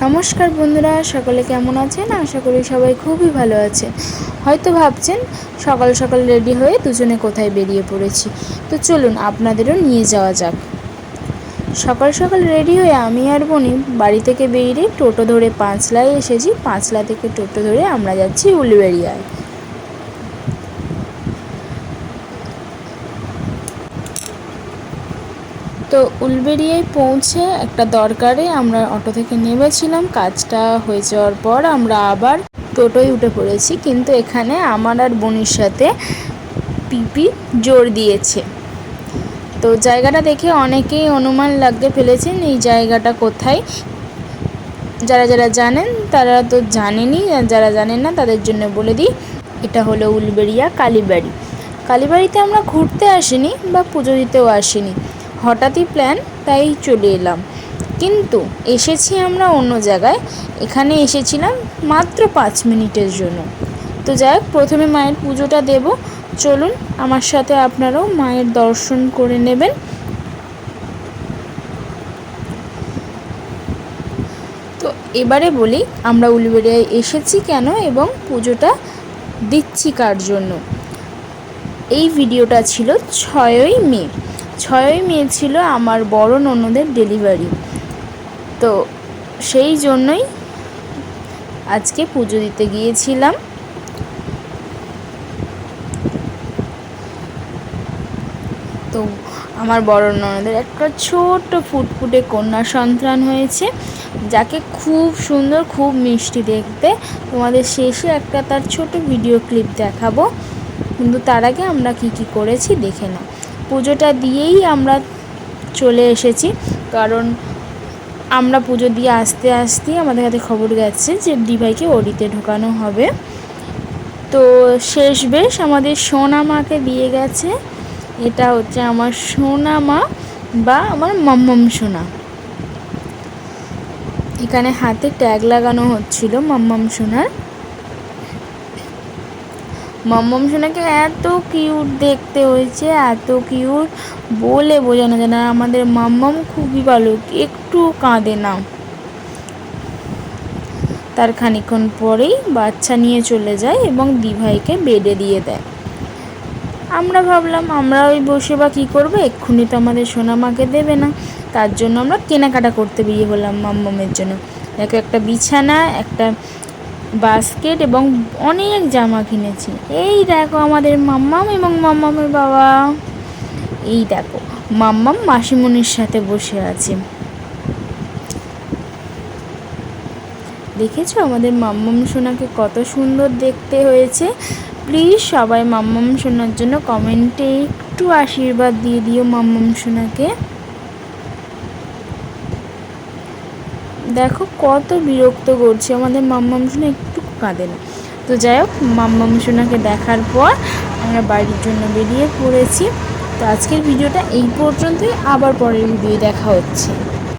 নমস্কার বন্ধুরা, সকলে কেমন আছেন? আশা করি সবাই খুবই ভালো আছে। হয়তো ভাবছেন সকাল সকাল রেডি হয়ে দুজনে কোথায় বেরিয়ে পড়েছি। তো চলুন আপনাদেরও নিয়ে যাওয়া যাক। সকাল সকাল রেডি হয়ে আমি আর বোনি বাড়ি থেকে বেরিয়ে টোটো ধরে পাঁচলায় এসেছি। পাঁচলা থেকে টোটো ধরে আমরা যাচ্ছি উলুবেড়িয়ায়। তো উলুবেড়িয়ায় পৌঁছে একটা দরকারে আমরা অটো থেকে নেমেছিলাম। কাজটা হয়ে যাওয়ার পর আমরা আবার টোটোয় উঠে পড়েছি, কিন্তু এখানে আমার আর বোনের সাথে পিপি জোর দিয়েছে। তো জায়গাটা দেখে অনেকেই অনুমান লাগতে ফেলেছেন এই জায়গাটা কোথায়। যারা যারা জানেন তারা তো জানেনই, আর যারা জানেন না তাদের জন্য বলে দিই, এটা হলো উলুবেড়িয়া কালীবাড়ি। কালীবাড়িতে আমরা ঘুরতে আসিনি বা পুজো দিতেও আসিনি, হঠাৎই প্ল্যান, তাই চলে এলাম। কিন্তু এসেছি আমরা অন্য জায়গায়। এখানে এসেছিলাম মাত্র 5 মিনিটের জন্য। তো যাই হোক, প্রথমে মায়ের পুজোটা দেব। চলুন আমার সাথে আপনারাও মায়ের দর্শন করে নেবেন। তো এবারে বলি আমরা উলুবেড়িয়ায় এসেছি কেন এবং পুজোটা দিচ্ছি কার জন্য। এই ভিডিওটা ছিল 6ই মে। 6ই মে ছিল আমার বড় ননদের ডেলিভারি। তো সেই জন্যই আজকে পুজো দিতে গিয়েছিলাম। তো আমার বড় ননদের একটা ছোট্ট ফুটফুটে কন্যা সন্তান হয়েছে, যাকে খুব সুন্দর, খুব মিষ্টি দেখতে। তোমাদের শেষে একটা তার ছোট ভিডিও ক্লিপ দেখাবো, কিন্তু তার আগে আমরা কি কি করেছি দেখে নাও। পুজোটা দিয়েই আমরা চলে এসেছি, কারণ আমরা পুজো দিয়ে আসতে আসতেই আমাদের হাতে খবর গেছে যে দিভাইকে ওড়িতে ঢোকানো হবে। তো শেষ বেশ আমাদের সোনা মাকে দিয়ে গেছে। এটা হচ্ছে আমার সোনা মা বা আমার মাম্মাম সোনা। এখানে হাতে ট্যাগ লাগানো হচ্ছিল মাম্মাম সোনার। মাম্মাম সোনাকে এত কিউট দেখতে হয়েছে, এত কিউট বলে বোঝানো যায় না। আমাদের মাম্মাম খুবই ভালো, একটু কাঁদে না। তার খানিকক্ষণ পরেই বাচ্চা নিয়ে চলে যায় এবং দিভাইকে বেডে দিয়ে দেয়। আমরা ভাবলাম আমরা ওই বসে বা কী করবো, এক্ষুনি তো আমাদের সোনামাকে দেবে না। তার জন্য আমরা কেনাকাটা করতে বেরিয়ে পড়লাম মাম্মামের জন্য। দেখো, একটা বিছানা, একটা বাস্কেট এবং অনেক জামা কিনেছি। এই দেখো আমাদের মাম্মাম এবং মাম্মামের বাবা। এই দেখো মাম্মাম মাসিমণির সাথে বসে আছে। দেখেছো আমাদের মাম্মাম সোনাকে কত সুন্দর দেখতে হয়েছে। প্লিজ সবাই মাম্মাম সোনার জন্য কমেন্টে একটু আশীর্বাদ দিয়ে দিও মাম্মাম সোনাকে। দেখো কত বিরক্ত করছে আমাদের মাম্মাম সোনা, একটু কাঁদে না। তো যাই হোক, মাম্মাম সোনাকে দেখার পর আমরা বাড়ির জন্য বেরিয়ে পড়েছি। তো আজকের ভিডিওটা এই পর্যন্তই, আবার পরের ভিডিও দেখা হচ্ছে।